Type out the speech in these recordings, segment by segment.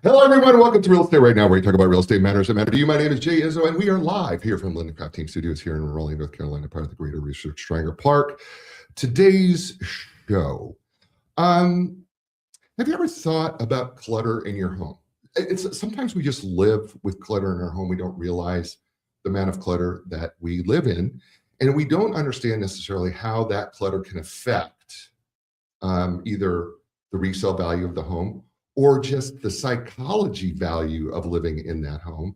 Hello, everyone. Welcome to Real Estate Right Now, where we talk about real estate matters that matter to you. My name is Jay Izzo, and we are live here from Linden Craft Team Studios here in Raleigh, North Carolina, part of the Greater Research Triangle Park. Today's show. Have you ever thought about clutter in your home? Sometimes we just live with clutter in our home. We don't realize the amount of clutter that we live in, and we don't understand necessarily how that clutter can affect either the resale value of the home, or just the psychology value of living in that home,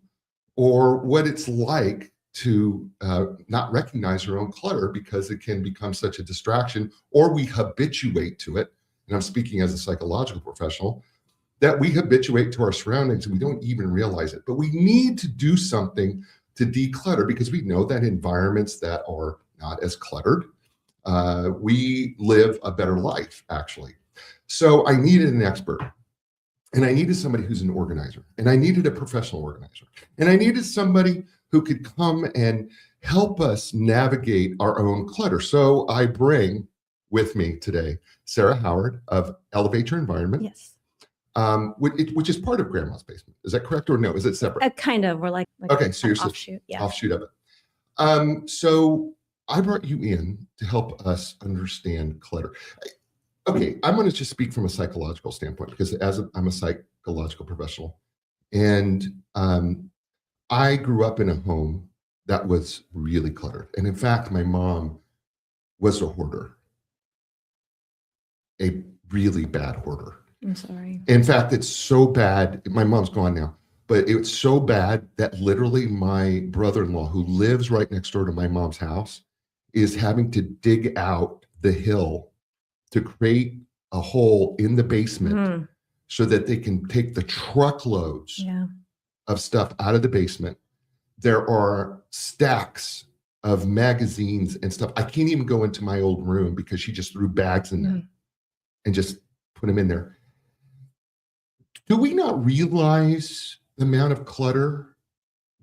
or what it's like to not recognize your own clutter because it can become such a distraction, or we habituate to it. And I'm speaking as a psychological professional, that we habituate to our surroundings and we don't even realize it. But we need to do something to declutter, because we know that environments that are not as cluttered, we live a better life, actually. So I needed an expert. And I needed somebody who's an organizer, and I needed a professional organizer, and I needed somebody who could come and help us navigate our own clutter. So I bring with me today Cara Howard of Elevate Your Environment. Yes. Which is part of Grandma's Basement. Is that correct, or no? Is it separate? Kind of. We're like okay, so you're offshoot. Yeah. Offshoot of it. So I brought you in to help us understand clutter. Okay, I'm going to just speak from a psychological standpoint, because I'm a psychological professional, and I grew up in a home that was really cluttered. And in fact, my mom was a hoarder, a really bad hoarder. I'm sorry. In fact, it's so bad. My mom's gone now, but it's so bad that literally my brother-in-law, who lives right next door to my mom's house, is having to dig out the hill to create a hole in the basement so that they can take the truckloads of stuff out of the basement. There are stacks of magazines and stuff. I can't even go into my old room because she just threw bags in there and just put them in there. Do we not realize the amount of clutter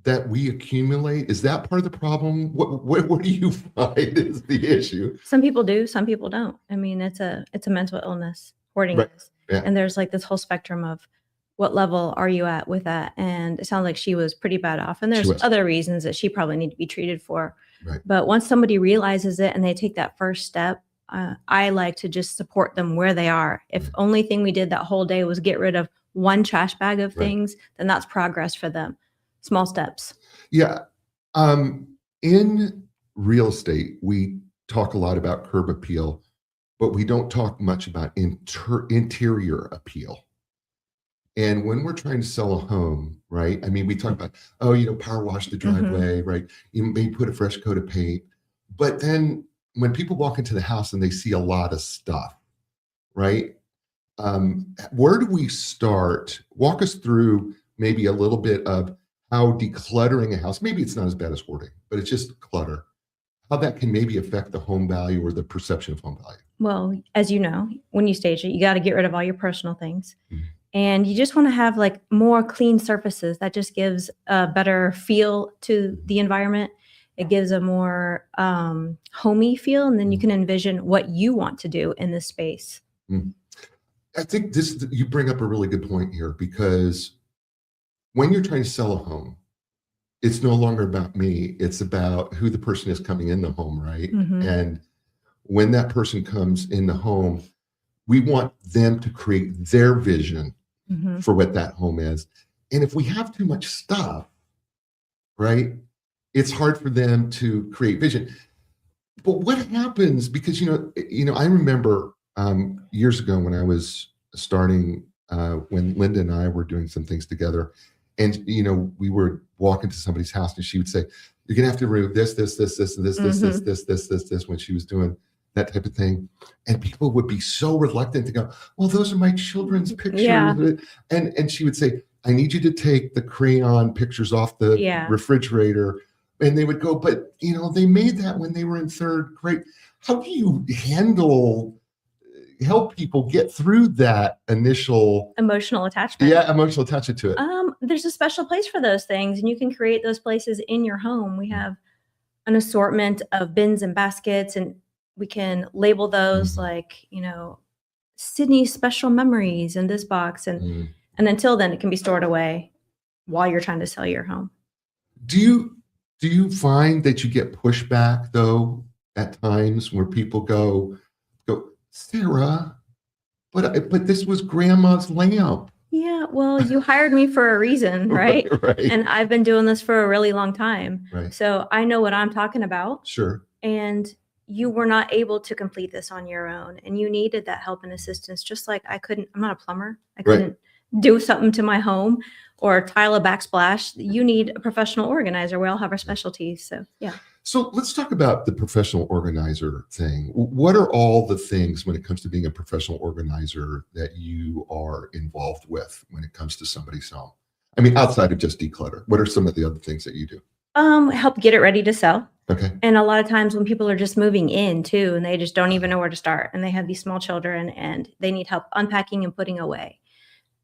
that we accumulate? Is that part of the problem? What do you find is the issue? Some people do, some people don't. I mean, it's a mental illness, hoarding is. Yeah. And there's like this whole spectrum of what level are you at with that? And it sounds like she was pretty bad off. And there's other reasons that she probably need to be treated for. Right. But once somebody realizes it and they take that first step, I like to just support them where they are. If only thing we did that whole day was get rid of one trash bag of things, then that's progress for them. Small steps. Yeah. In real estate, we talk a lot about curb appeal, but we don't talk much about interior appeal. And when we're trying to sell a home, right? I mean, we talk about, power wash the driveway, right? You may put a fresh coat of paint. But then when people walk into the house and they see a lot of stuff, right? Where do we start? Walk us through maybe a little bit of how decluttering a house, maybe it's not as bad as hoarding, but it's just clutter, how that can maybe affect the home value or the perception of home value. Well, as you know, when you stage it, you got to get rid of all your personal things. And you just want to have like more clean surfaces. That just gives a better feel to the environment. It gives a more homey feel. And then you can envision what you want to do in this space. I think you bring up a really good point here, because when you're trying to sell a home, it's no longer about me. It's about who the person is coming in the home, right? And when that person comes in the home, we want them to create their vision for what that home is. And if we have too much stuff, right, it's hard for them to create vision. But what happens, because, I remember years ago when I was starting, when Linda and I were doing some things together, and, we were walking to somebody's house and she would say, you're going to have to remove this, when she was doing that type of thing. And people would be so reluctant to go, well, those are my children's pictures. Yeah. And she would say, I need you to take the crayon pictures off the refrigerator. And they would go, but, they made that when they were in third grade. How do you help people get through that initial emotional attachment? Yeah, emotional attachment to it. There's a special place for those things, and you can create those places in your home. We have an assortment of bins and baskets, and we can label those like, Sydney's special memories in this box. And And until then, it can be stored away while you're trying to sell your home. Do you find that you get pushback though at times where people go, Sarah, but this was grandma's lamp. Yeah, well, you hired me for a reason, right? Right. And I've been doing this for a really long time. Right. So I know what I'm talking about. Sure. And you were not able to complete this on your own. And you needed that help and assistance, just like I'm not a plumber. I Right. couldn't do something to my home or tile a backsplash. You need a professional organizer. We all have our specialties. So, yeah. So let's talk about the professional organizer thing. What are all the things when it comes to being a professional organizer that you are involved with when it comes to somebody's home? I mean, outside of just declutter, what are some of the other things that you do? Help get it ready to sell. Okay. And a lot of times when people are just moving in too, and they just don't even know where to start, and they have these small children and they need help unpacking and putting away,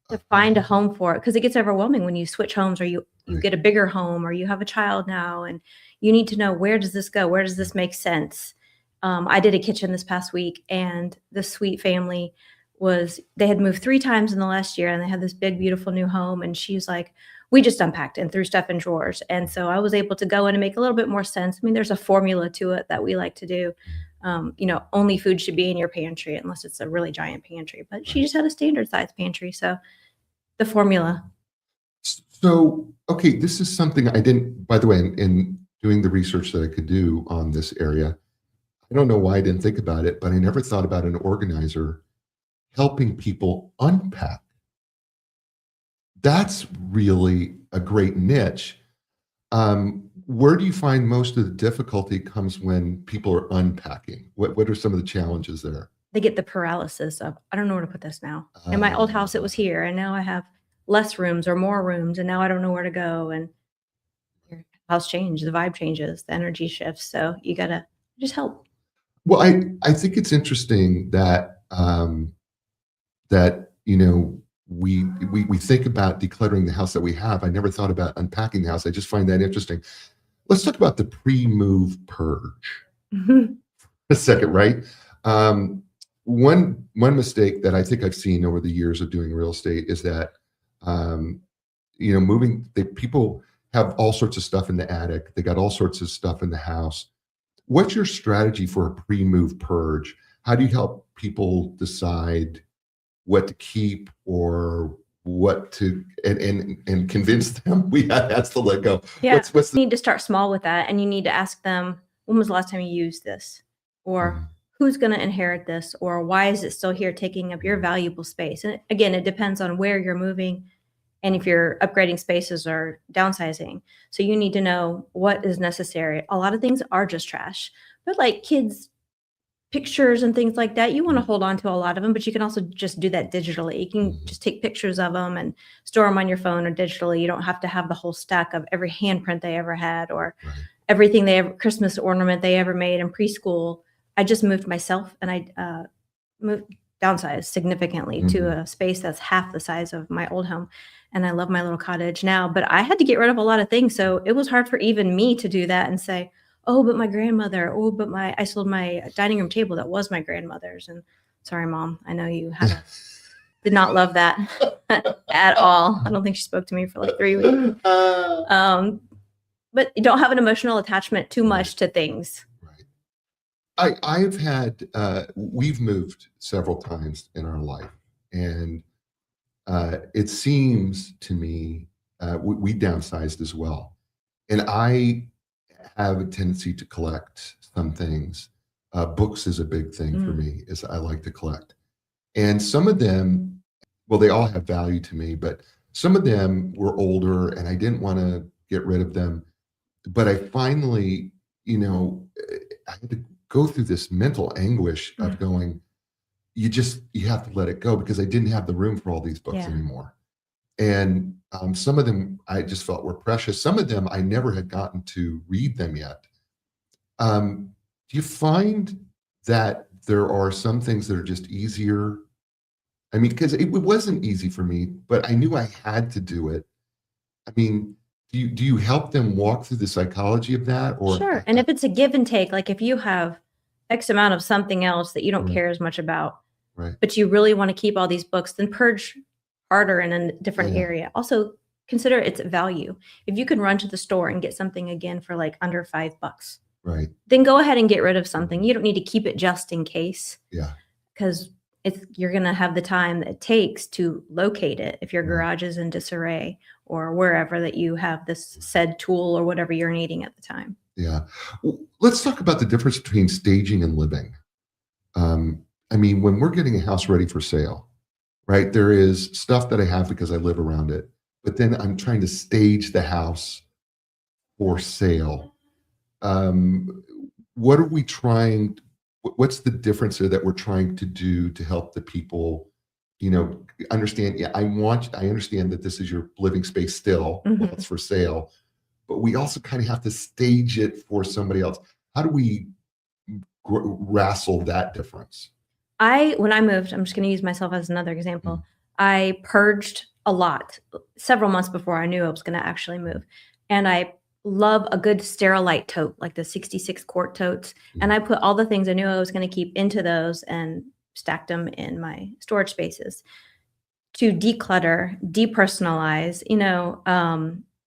to find a home for it, because it gets overwhelming when you switch homes, or you Right. get a bigger home, or you have a child now, and you need to know, where does this go? Where does this make sense? I did a kitchen this past week, and the sweet family they had moved 3 times in the last year, and they had this big, beautiful new home. And she's like, we just unpacked and threw stuff in drawers. And so I was able to go in and make a little bit more sense. I mean, there's a formula to it that we like to do. Only food should be in your pantry unless it's a really giant pantry, but she just had a standard size pantry. So the formula. So, okay, this is something I didn't, by the way, in doing the research that I could do on this area, I don't know why I didn't think about it, but I never thought about an organizer helping people unpack. That's really a great niche. Where do you find most of the difficulty comes when people are unpacking? What are some of the challenges there? They get the paralysis of, I don't know where to put this now. In my old house, it was here, and now I have less rooms or more rooms, and now I don't know where to go. And your house changes, the vibe changes, the energy shifts. So you gotta just help. Well, I think it's interesting that we think about decluttering the house that we have. I never thought about unpacking the house. I just find that interesting. Let's talk about the pre-move purge a second, right? One mistake that I think I've seen over the years of doing real estate is that people have all sorts of stuff in the attic. They got all sorts of stuff in the house. What's your strategy for a pre-move purge? How do you help people decide what to keep or what to and convince them that's the let go? Yeah, You need to start small with that, and you need to ask them, when was the last time you used this? Or who's going to inherit this? Or why is it still here taking up your valuable space? And again, it depends on where you're moving and if you're upgrading spaces or downsizing. So you need to know what is necessary. A lot of things are just trash, but like kids' pictures and things like that, you want to hold on to a lot of them, but you can also just do that digitally. You can just take pictures of them and store them on your phone or digitally. You don't have to have the whole stack of every handprint they ever had or everything Christmas ornament they ever made in preschool. I just moved myself, and I downsized significantly to a space that's half the size of my old home. And I love my little cottage now, but I had to get rid of a lot of things. So it was hard for even me to do that and say, oh, but my grandmother, I sold my dining room table that was my grandmother's. And sorry, Mom, I know you did not love that at all. I don't think she spoke to me for like 3 weeks. But you don't have an emotional attachment too much to things. We've moved several times in our life, and it seems to me we downsized as well. And I have a tendency to collect some things. Books is a big thing for me, is I like to collect. And some of them, well, they all have value to me, but some of them were older and I didn't want to get rid of them. But I finally, I had to go through this mental anguish of going, you have to let it go, because I didn't have the room for all these books anymore. And some of them I just felt were precious. Some of them I never had gotten to read them yet. Do you find that there are some things that are just easier? I mean, because it wasn't easy for me, but I knew I had to do it. I mean, do you help them walk through the psychology of that? Or sure. And if it's a give and take, like if you have X amount of something else that you don't care as much about, but you really want to keep all these books, then purge harder in a different Yeah. area. Also, consider its value. If you can run to the store and get something again for like under $5, Right. then go ahead and get rid of something. You don't need to keep it just in case, Yeah. because you're going to have the time that it takes to locate it if your Right. garage is in disarray or wherever that you have this said tool or whatever you're needing at the time. Yeah. Let's talk about the difference between staging and living. I mean, when we're getting a house ready for sale, right, there is stuff that I have because I live around it, but then I'm trying to stage the house for sale. Um, what are we trying? What's the difference there that we're trying to do to help the people, understand? Yeah, I understand that this is your living space still while Mhm. it's for sale, but we also kind of have to stage it for somebody else. How do we wrestle that difference? When I moved, I'm just going to use myself as another example. Mm. I purged a lot several months before I knew I was going to actually move. And I love a good Sterilite tote, like the 66 quart totes. And I put all the things I knew I was going to keep into those and stacked them in my storage spaces to declutter, depersonalize,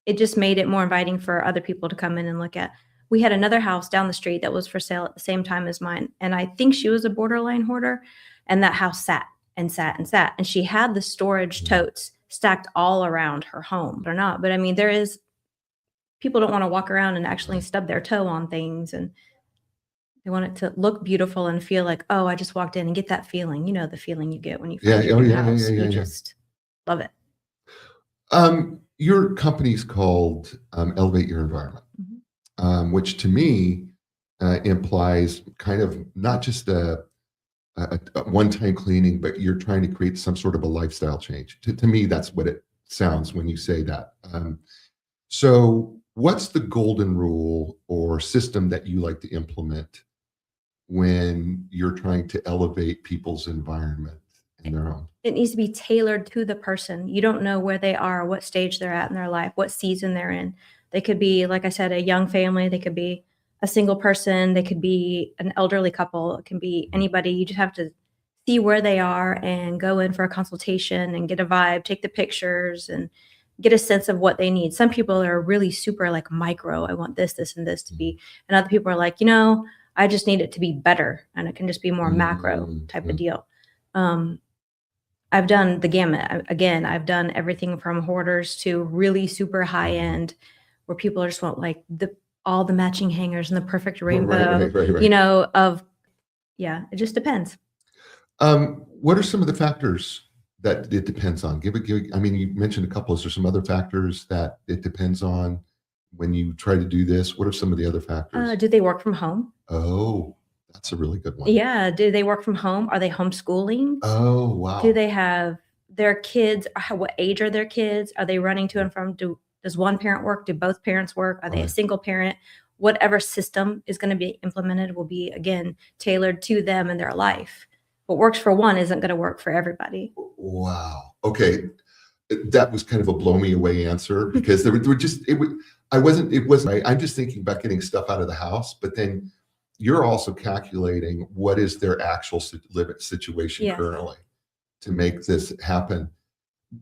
it just made it more inviting for other people to come in and look at. We had another house down the street that was for sale at the same time as mine. And I think she was a borderline hoarder. And that house sat and sat and sat. And she had the storage totes stacked all around her home or not. But I mean, people don't want to walk around and actually stub their toe on things. And they want it to look beautiful and feel like, oh, I just walked in and get that feeling. You know, the feeling you get when you Yeah. find your Oh, new yeah. Yeah. house. Yeah. You Yeah. just love it. Your company's called Elevate Your Environment, which to me implies kind of not just a one-time cleaning, but you're trying to create some sort of a lifestyle change. To me, that's what it sounds when you say that. So, what's the golden rule or system that you like to implement when you're trying to elevate people's environment and their own? It needs to be tailored to the person. You don't know where they are, what stage they're at in their life, what season they're in. They could be, like I said, a young family. They could be a single person. They could be an elderly couple. It can be anybody. You just have to see where they are and go in for a consultation and get a vibe, take the pictures and get a sense of what they need. Some people are really super like micro. I want this, this, and this to be. And other people are like, I just need it to be better. And it can just be more macro type of deal. I've done the gamut. Again, I've done everything from hoarders to really super high end, where people just want like all the matching hangers and the perfect rainbow. Right. It just depends. What are some of the factors that it depends on? I mean, you mentioned a couple. Is there some other factors that it depends on when you try to do this? What are some of the other factors? Do they work from home? Oh, that's a really good one. Yeah. Do they work from home? Are they homeschooling? Oh, Do wow. they have their kids? What age are their kids? Are they running to and from? Does one parent work? Do both parents work? Are they a Right. single parent? Whatever system is going to be implemented will be, again, tailored to them and their life. What works for one isn't going to work for everybody. Wow. Okay. That was kind of a blow me away answer because there were just, it wasn't, right. I'm just thinking about getting stuff out of the house, but then you're also calculating what is their actual living situation Yes. currently to make this happen.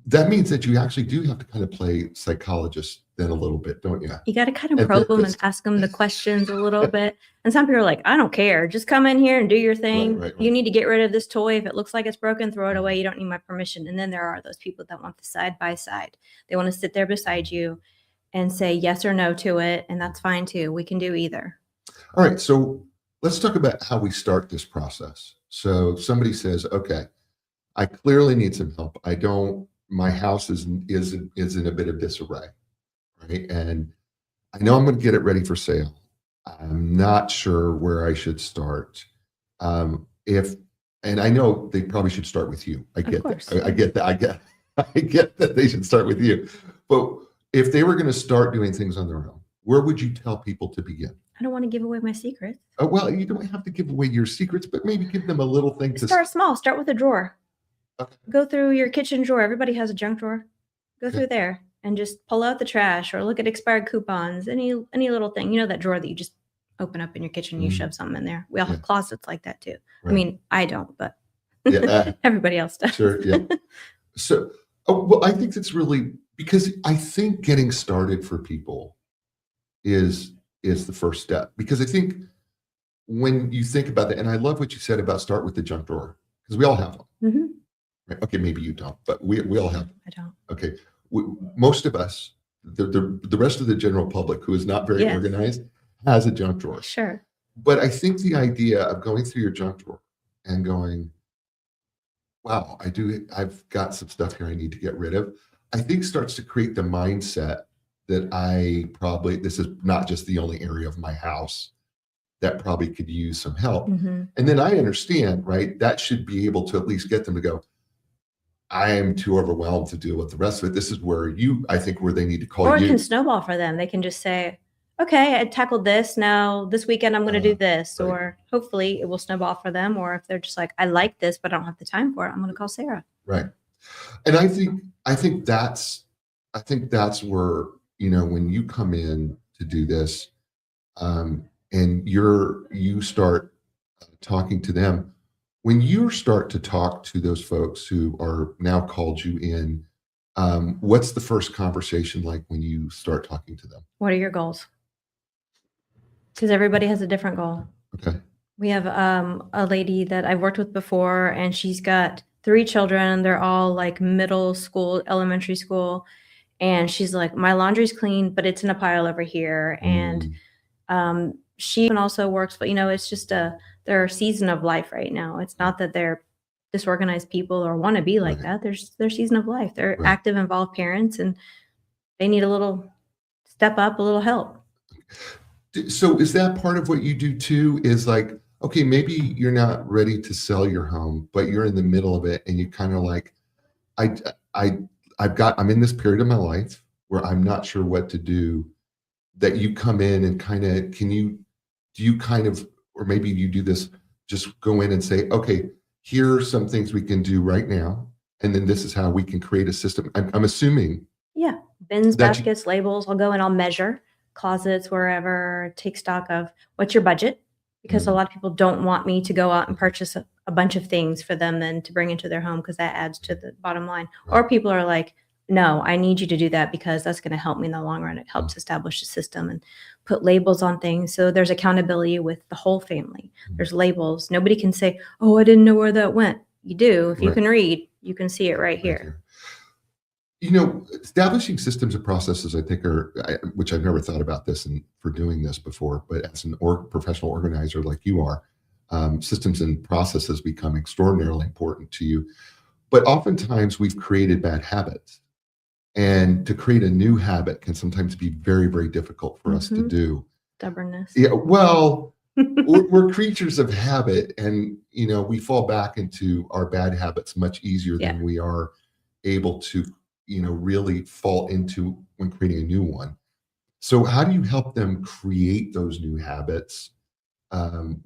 That means that you actually do have to kind of play psychologist then a little bit, don't you? You got to kind of And probe them and therapist. ask them the questions a little bit. And some people are like, I don't care. Just come in here and do your thing. Right. You need to get rid of this toy. If it looks like it's broken, throw it away. You don't need my permission. And then there are those people that want the side by side. They want to sit there beside you and say yes or no to it. And that's fine too. We can do either. All right. So let's talk about how we start this process. So somebody says, okay, I clearly need some help. My house is in a bit of disarray, right? And I know I'm going to get it ready for sale. I'm not sure where I should start. And I know they probably should start with you. I get course. that. I get that. I get that they should start with you. But if they were going to start doing things on their own, where would you tell people to begin? I don't want to give away my secrets. Oh, well, you don't have to give away your secrets, but maybe give them a little thing to Start small. Start with a drawer. Okay. Go through your kitchen drawer. Everybody has a junk drawer. Go through there and just pull out the trash or look at expired coupons, any little thing. You know that drawer that you just open up in your kitchen and you shove something in there. We all have closets like that too. Right. I mean, I don't, but Yeah, everybody else does. sure. Yeah. So Oh, well, I think it's really because I think getting started for people is the first step. Because I think when you think about that, and I love what you said about start with the junk drawer, because we all have them. Hmm. Right? Okay, maybe you don't, but we all have them. I don't. Okay, most of us, the rest of the general public who is not very Yes. organized, has a junk drawer. Sure. But I think the idea of going through your junk drawer and going, wow, I've got some stuff here I need to get rid of, I think starts to create the mindset that this is not just the only area of my house that probably could use some help. Hmm. And then I understand, right? That should be able to at least get them to go, I am too overwhelmed to deal with the rest of it. This is where I think where they need to call Or it you. can snowball for them. They can just say, okay, I tackled this. Now this weekend I'm going to do this. Right. Or hopefully it will snowball for them. Or if they're just like, I like this, but I don't have the time for it, I'm going to call Sarah. Right. And I think that's where, when you come in to do this, and you start talking to them, when you start to talk to those folks who are now called you in, what's the first conversation like when you start talking to them? What are your goals? Because everybody has a different goal. Okay. We have a lady that I've worked with before, and she's got 3 children. They're all like middle school, elementary school. And she's like, my laundry's clean, but it's in a pile over here. And she also works, but it's just their season of life right now. It's not that they're disorganized people or want to be like Right. that. There's their season of life. They're Right. active, involved parents, and they need a little step up, a little help. So is that part of what you do too? Is like, okay, maybe you're not ready to sell your home, but you're in the middle of it, and you kind of like, I, I, I'm in this period of my life where I'm not sure what to do. That you come in and kind of, do you kind of, or maybe you do this, just go in and say, okay, here are some things we can do right now, and then this is how we can create a system. I'm assuming. Yeah. Bins, That you- baskets, labels. I'll go and I'll measure closets, wherever, take stock of what's your budget. Because a lot of people don't want me to go out and purchase a bunch of things for them then to bring into their home, because that adds to the bottom line. Or people are like, no, I need you to do that because that's going to help me in the long run. It helps establish a system and put labels on things. So there's accountability with the whole family. There's labels. Nobody can say, oh, I didn't know where that went. You do. If you Right. can read, you can see it right here. Establishing systems and processes, I think, which I've never thought about this and for doing this before, but as an professional organizer like you are, systems and processes become extraordinarily important to you. But oftentimes we've created bad habits, and to create a new habit can sometimes be very, very difficult for us to do. Stubbornness. Yeah, well, we're creatures of habit, and we fall back into our bad habits much easier than we are able to really fall into when creating a new one. So how do you help them create those new habits? Do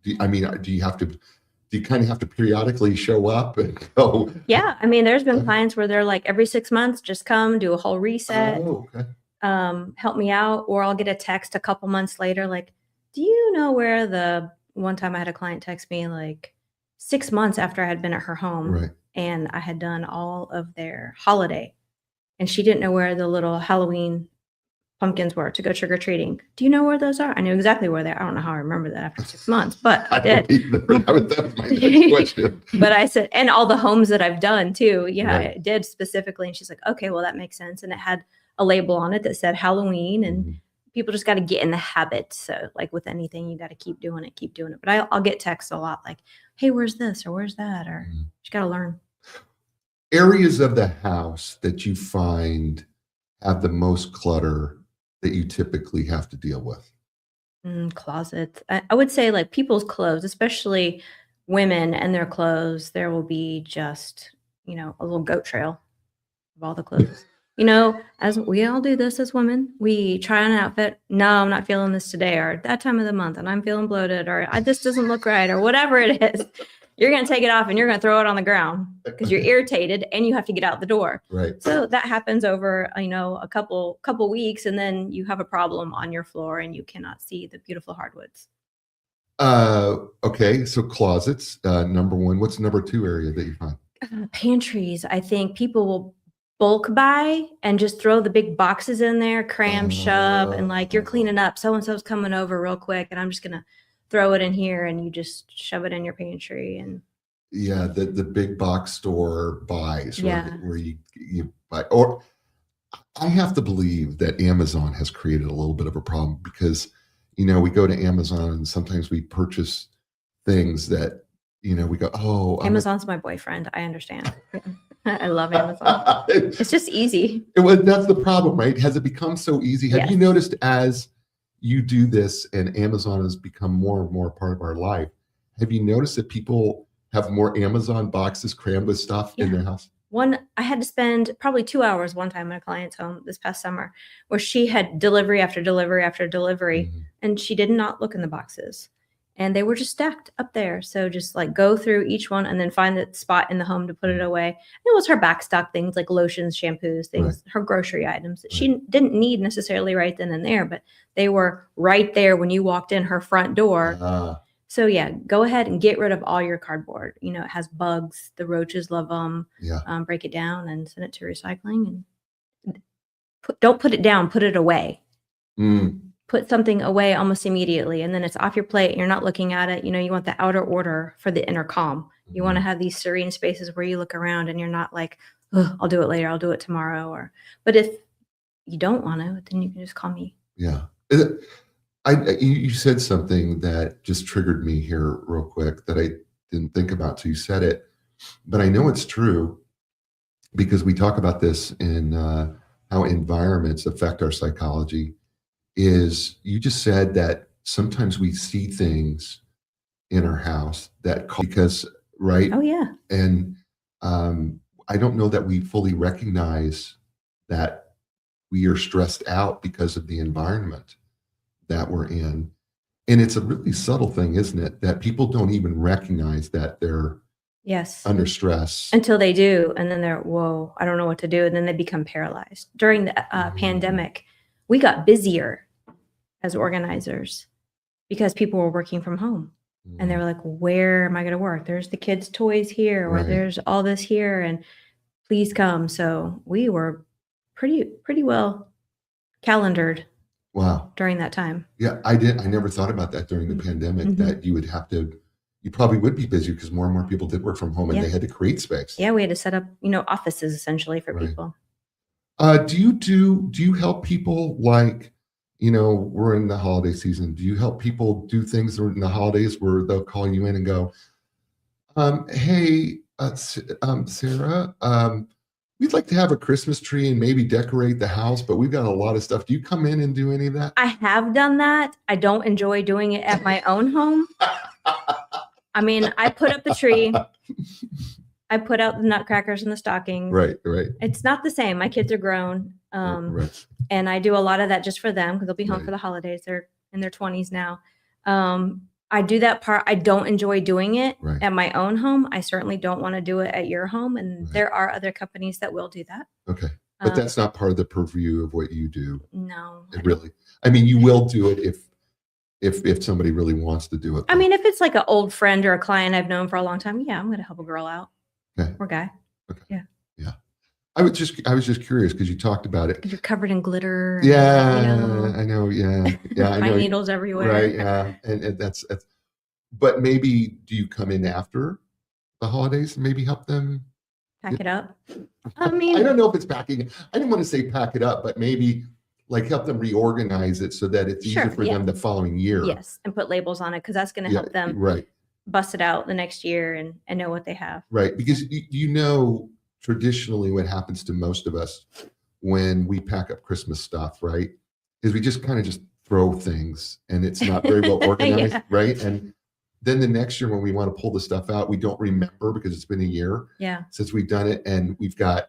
you kind of have to periodically show up and go? Yeah. I mean, there's been clients where they're like, every 6 months, just come do a whole reset, Oh, okay. help me out. Or I'll get a text a couple months later, like, do you know where one time I had a client text me like 6 months after I had been at her home, Right. and I had done all of their holiday, and she didn't know where the little Halloween pumpkins were to go trick-or-treating. Do you know where those are? I knew exactly where they are. I don't know how I remember that after 6 months, but I did. That was my next question. But I said, and all the homes that I've done too. Yeah, Right. I did specifically. And she's like, okay, well, that makes sense. And it had a label on it that said Halloween, and people just got to get in the habit. So like with anything, you got to keep doing it. But I'll get texts a lot like, hey, where's this? Or where's that? Or you got to learn. Areas of the house that you find have the most clutter that you typically have to deal with? Closets. I would say like people's clothes, especially women and their clothes, there will be just, a little goat trail of all the clothes. As we all do this as women, we try on an outfit. No, I'm not feeling this today, or that time of the month, and I'm feeling bloated, or this doesn't look right, or whatever it is. You're going to take it off and you're going to throw it on the ground because you're irritated and you have to get out the door. Right. So that happens over, a couple weeks, and then you have a problem on your floor and you cannot see the beautiful hardwoods. Okay. So closets, number one. What's number two area that you find? Pantries, I think people will bulk buy and just throw the big boxes in there, cram, shove, and like you're cleaning up. So and so's coming over real quick, and I'm just gonna throw it in here, and you just shove it in your pantry. And Yeah, the big box store buys, right? Yeah. Where you buy, or I have to believe that Amazon has created a little bit of a problem because, we go to Amazon and sometimes we purchase things that, we go, oh, Amazon's my boyfriend. I understand. I love Amazon. It's just easy. That's the problem, right? Has it become so easy? Have Yes. you noticed as you do this and Amazon has become more and more part of our life, have you noticed that people have more Amazon boxes crammed with stuff in their house? I had to spend probably 2 hours one time at a client's home this past summer where she had delivery after delivery after delivery, Mhm. and she did not look in the boxes. And they were just stacked up there. So just like go through each one and then find the spot in the home to put it away. It was her backstock things like lotions, shampoos, things, her grocery items that she didn't need necessarily right then and there, but they were right there when you walked in her front door. So yeah, go ahead and get rid of all your cardboard. It has bugs. The roaches love them. Yeah. Break it down and send it to recycling. And don't put it down. Put it away. Mm. Put something away almost immediately, and then it's off your plate. And you're not looking at it. You want the outer order for the inner calm. You want to have these serene spaces where you look around and you're not like, oh, I'll do it later. I'll do it tomorrow. But if you don't want to, then you can just call me. Yeah. You said something that just triggered me here real quick that I didn't think about till you said it, but I know it's true because we talk about this in how environments affect our psychology. Is you just said that sometimes we see things in our house because, right? Oh yeah. And I don't know that we fully recognize that we are stressed out because of the environment that we're in. And it's a really subtle thing, isn't it? That people don't even recognize that they're under stress. Until they do. And then they're, whoa, I don't know what to do. And then they become paralyzed. During the pandemic, we got busier as organizers because people were working from home. And they were like, where am I going to work? There's the kids' toys here, or there's all this here, and please come. So we were pretty well calendared. Wow. During that time. Yeah, I never thought about that during the pandemic, that you probably would be busier because more and more people did work from home and they had to create space. Yeah, we had to set up, offices essentially for people. Do you help people like, we're in the holiday season. Do you help people do things in the holidays where they'll call you in and go, hey, Sarah, we'd like to have a Christmas tree and maybe decorate the house, but we've got a lot of stuff. Do you come in and do any of that? I have done that. I don't enjoy doing it at my own home. I mean, I put up the tree. I put out the nutcrackers and the stockings. Right. It's not the same. My kids are grown. And I do a lot of that just for them because they'll be home for the holidays. They're in their 20s now. I do that part. I don't enjoy doing it at my own home. I certainly don't want to do it at your home. And there are other companies that will do that. Okay. But that's not part of the purview of what you do. No. Really. I mean, you will do it if somebody really wants to do it. I mean, if it's like an old friend or a client I've known for a long time, yeah, I'm going to help a girl out. Okay. Or guy. Okay. Yeah. I was just curious because you talked about it. You're covered in glitter. And, I know. Yeah. I know. Needles everywhere. Right. Yeah. And that's. But maybe do you come in after the holidays and maybe help them pack it up? I mean, I don't know if it's packing. I didn't want to say pack it up, but maybe like help them reorganize it so that it's easier for them the following year. Yes, and put labels on it because that's going to help them bust it out the next year and know what they have. Right, because traditionally what happens to most of us when we pack up Christmas stuff, right, is we just kind of just throw things and it's not very well organized, right? And then the next year when we want to pull the stuff out, we don't remember because it's been a year since we've done it, and we've got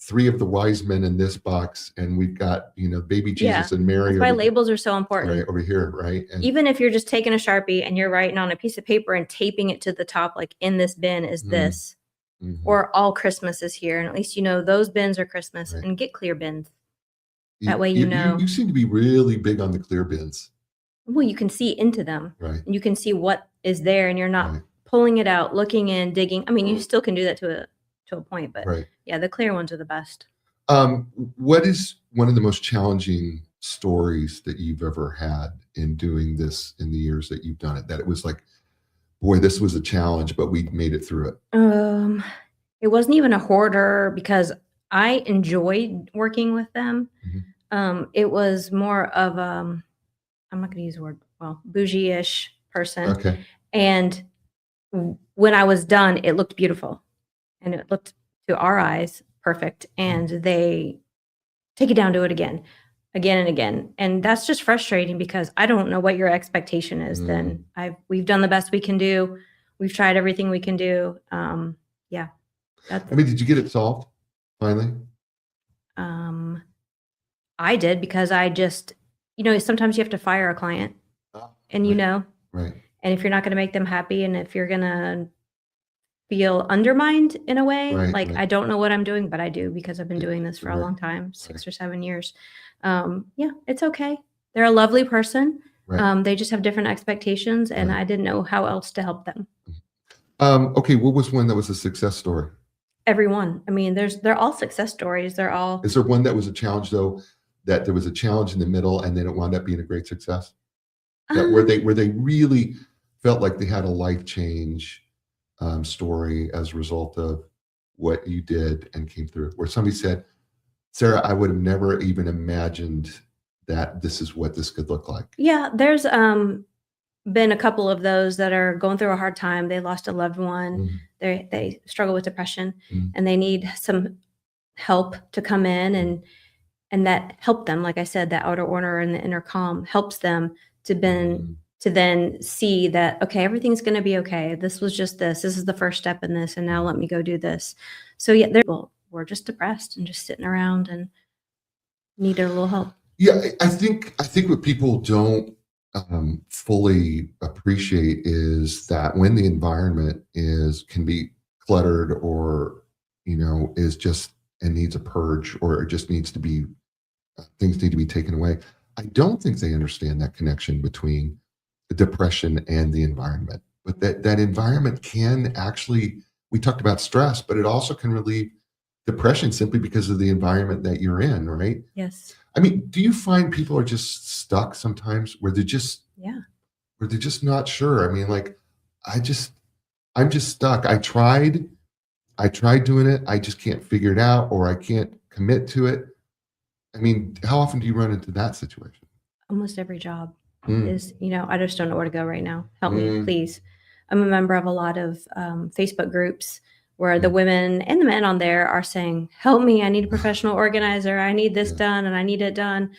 3 of the wise men in this box, and we've got baby Jesus and Mary. That's why labels are so important. Right over here, right? And even if you're just taking a Sharpie and you're writing on a piece of paper and taping it to the top, like in this bin is this, or all Christmas is here, and at least those bins are Christmas, and get clear bins. That way you seem to be really big on the clear bins. Well, you can see into them. Right. And you can see what is there, and you're not pulling it out, looking in, digging. I mean, you still can do that to a point, but Right. yeah, the clear ones are the best. What is one of the most challenging stories that you've ever had in doing this in the years that you've done it? That it was like, boy, this was a challenge, but we made it through it. It wasn't even a hoarder because I enjoyed working with them. It was more of I'm not going to use the word, well, bougie-ish person. Okay. And when I was done, it looked beautiful and it looked to our eyes perfect. And they take it down, do it again and again. And that's just frustrating because I don't know what your expectation is. Then we've done the best we can do. We've tried everything we can do. Yeah. I mean, did you get it solved finally? I did because I just, sometimes you have to fire a client and Right. and if you're not going to make them happy and if you're going to feel undermined in a way, Right. I don't know what I'm doing, but I do because I've been doing this for a Right. long time, 6 or 7 years. Yeah, it's okay. They're a lovely person. Right. They just have different expectations and Right. I didn't know how else to help them. Okay. What was one that was a success story? Everyone. I mean, they're all success stories. They're all. Is there one that was a challenge though, that there was a challenge in the middle and then it wound up being a great success? That where they really felt like they had a life change story as a result of what you did and came through, where somebody said, Sarah, I would have never even imagined that this is what this could look like. Yeah, there's been a couple of those that are going through a hard time. They lost a loved one. They struggle with depression and they need some help to come in and that help them. Like I said, that outer order and the inner calm helps them to then see that, okay, everything's going to be okay. This was just this is the first step in this. And now let me go do this. So yeah, we're just depressed and just sitting around and need a little help. Yeah, I think what people don't fully appreciate is that when the environment can be cluttered or is just and needs a purge or it just needs to be things need to be taken away. I don't think they understand that connection between the depression and the environment. But that environment can actually, we talked about stress, but it also can relieve depression simply because of the environment that you're in, right? Yes. I mean, do you find people are just stuck sometimes where they're just not sure? I mean, like, I'm just stuck. I tried doing it. I just can't figure it out or I can't commit to it. I mean, how often do you run into that situation? Almost every job is, I just don't know where to go right now. Help me, please. I'm a member of a lot of Facebook groups where the women and the men on there are saying, help me, I need a professional organizer. I need this done and I need it done.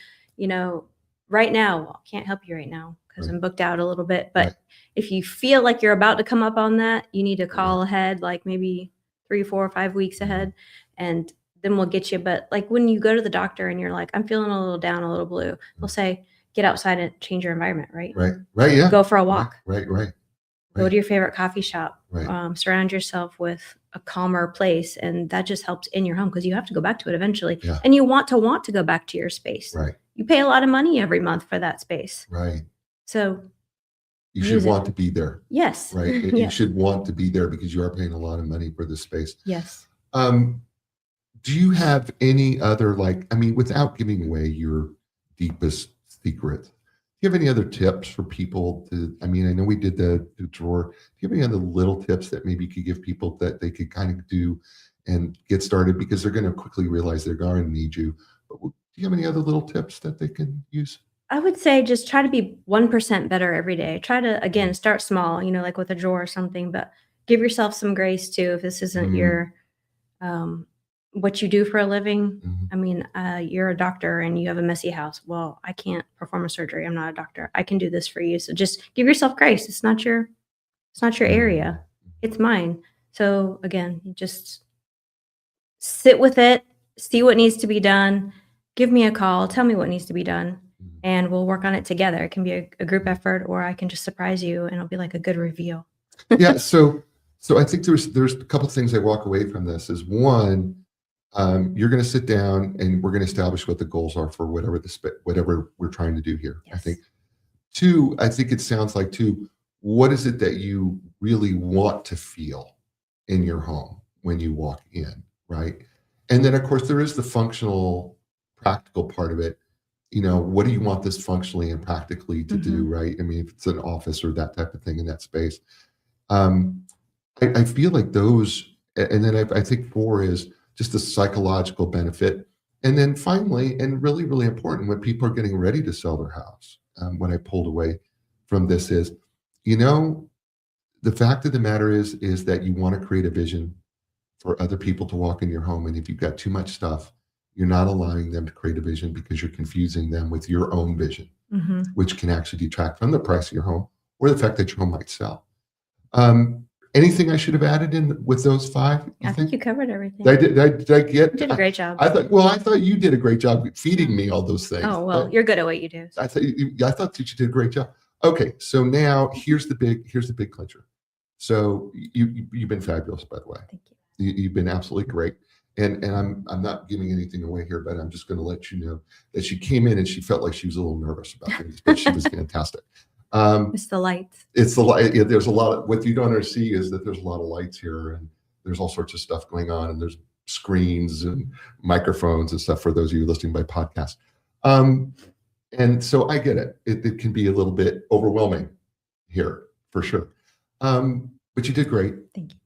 Right now, I can't help you right now because I'm booked out a little bit. But if you feel like you're about to come up on that, you need to call ahead, like maybe 3, 4, 5 weeks ahead. And then we'll get you. But like when you go to the doctor and you're like, I'm feeling a little down, a little blue, they'll say, get outside and change your environment, right? Right. Yeah. Go for a walk. Right. Go to your favorite coffee shop. Right. Surround yourself with a calmer place. And that just helps in your home because you have to go back to it eventually. Yeah. And you want to go back to your space. Right. You pay a lot of money every month for that space. Right. So you should want to be there. Yes. Right. You should want to be there because you are paying a lot of money for this space. Yes. Do you have any other, without giving away your deepest secret, do you have any other tips for people I know we did the drawer. Do you have any other little tips that maybe you could give people that they could kind of do and get started because they're going to quickly realize they're going to need you? But do you have any other little tips that they can use? I would say just try to be 1% better every day. Try to, again, start small, like with a drawer or something, but give yourself some grace too if this isn't your what you do for a living. I mean, you're a doctor and you have a messy house. Well, I can't perform a surgery. I'm not a doctor. I can do this for you. So just give yourself grace. It's not your area. It's mine. So again, you just sit with it, see what needs to be done. Give me a call. Tell me what needs to be done. And we'll work on it together. It can be a group effort, or I can just surprise you and it'll be like a good reveal. Yeah. So I think there's a couple of things I walk away from this is one, you're going to sit down and we're going to establish what the goals are for whatever we're trying to do here. Yes. I think two, I think it sounds like what is it that you really want to feel in your home when you walk in, right? And then, of course, there is the functional, practical part of it. What do you want this functionally and practically to do, Mhm. right? I mean, if it's an office or that type of thing in that space. Um, I feel like those, and then I think four is just the psychological benefit. And then finally, and really, really important, when people are getting ready to sell their house, when I pulled away from this is, you know, the fact of the matter is that you want to create a vision for other people to walk in your home. And if you've got too much stuff, you're not allowing them to create a vision because you're confusing them with your own vision, Mhm. which can actually detract from the price of your home or the fact that your home might sell. Um, Anything I should have added in with those five, you I think think? you covered everything. Did I You get? did a great job. I thought you did a great job feeding me all those things. Oh, well, you're good at what you do. I thought that you did a great job. Okay, so now here's the big clincher. So you've been fabulous, by the way. Thank you. You've been absolutely great. And I'm not giving anything away here, but I'm just going to let you know that she came in and she felt like she was a little nervous about things, but she was fantastic. It's the lights. It's the light. There's a lot of what you don't see is that there's a lot of lights here, and there's all sorts of stuff going on, and there's screens and microphones and stuff for those of you listening by podcast. And so I get it. It can be a little bit overwhelming here for sure. But you did great. Thank you.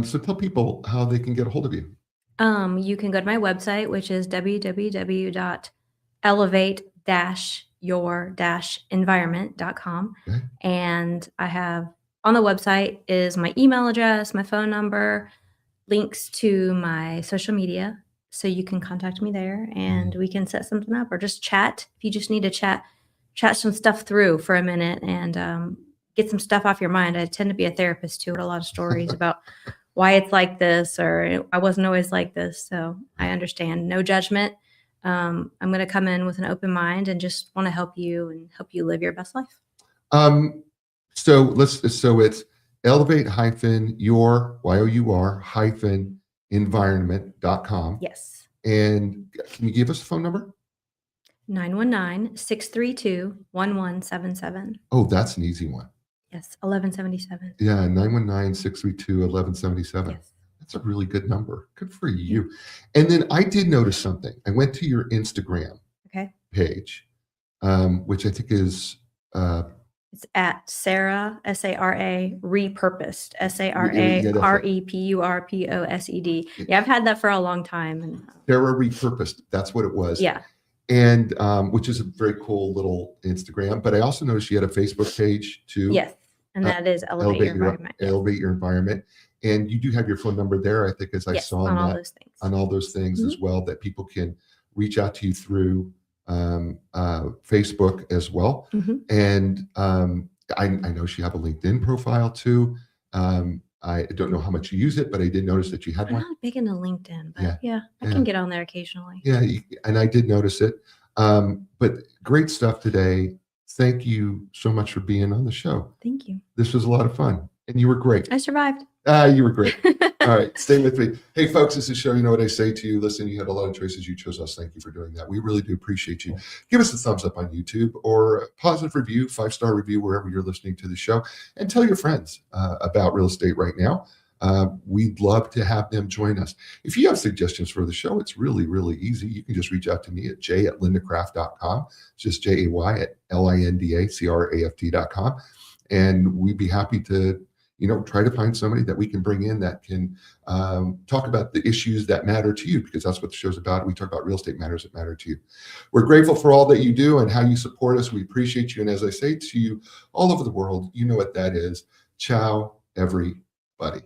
So tell people how they can get a hold of you. You can go to my website, which is www.elevate-your-environment.com. Okay. And I have on the website is my email address, my phone number, links to my social media. So you can contact me there and we can set something up or just chat. If you just need to chat some stuff through for a minute and get some stuff off your mind. I tend to be a therapist too, with a lot of stories about why it's like this or I wasn't always like this. So I understand. No judgment. I'm going to come in with an open mind and just want to help you and help you live your best life. So it's elevate your environment.com. Yes. And can you give us a phone number? 919-632-1177. Oh, that's an easy one. Yes, 1177. Yeah, 919-632-1177. Yes. That's a really good number. Good for you. And then I did notice something. I went to your Instagram page, which I think is it's at Sarah, S-A-R-A, repurposed, S-A-R-A-R-E-P-U-R-P-O-S-E-D. Yeah, I've had that for a long time. And Sarah repurposed. That's what it was. yeah. And which is a very cool little Instagram. But I also noticed you had a Facebook page too. Yes. And that is Elevate Your Environment. Elevate Your Environment. And you do have your phone number there, I think, as I saw on all those things. On all those things as well, that people can reach out to you through Facebook as well. And I know you have a LinkedIn profile too. I don't know how much you use it, but I did notice that you had one. I'm not big into LinkedIn, but I can get on there occasionally. Yeah, and I did notice it. But great stuff today. Thank you so much for being on the show. Thank you. This was a lot of fun, and you were great. I survived. You were great. All right, stay with me. Hey, folks, this is show. You know what I say to you. Listen, you had a lot of choices. You chose us. Thank you for doing that. We really do appreciate you. Give us a thumbs up on YouTube or a positive review, 5-star review, wherever you're listening to the show. And tell your friends about real estate right now. We'd love to have them join us. If you have suggestions for the show, it's really, really easy. You can just reach out to me at jay@lindacraft.com. It's just JAY@LINDACRAFT.com. And we'd be happy to try to find somebody that we can bring in that can talk about the issues that matter to you, because that's what the show's about. We talk about real estate matters that matter to you. We're grateful for all that you do and how you support us. We appreciate you. And as I say to you all over the world, you know what that is. Ciao, everybody.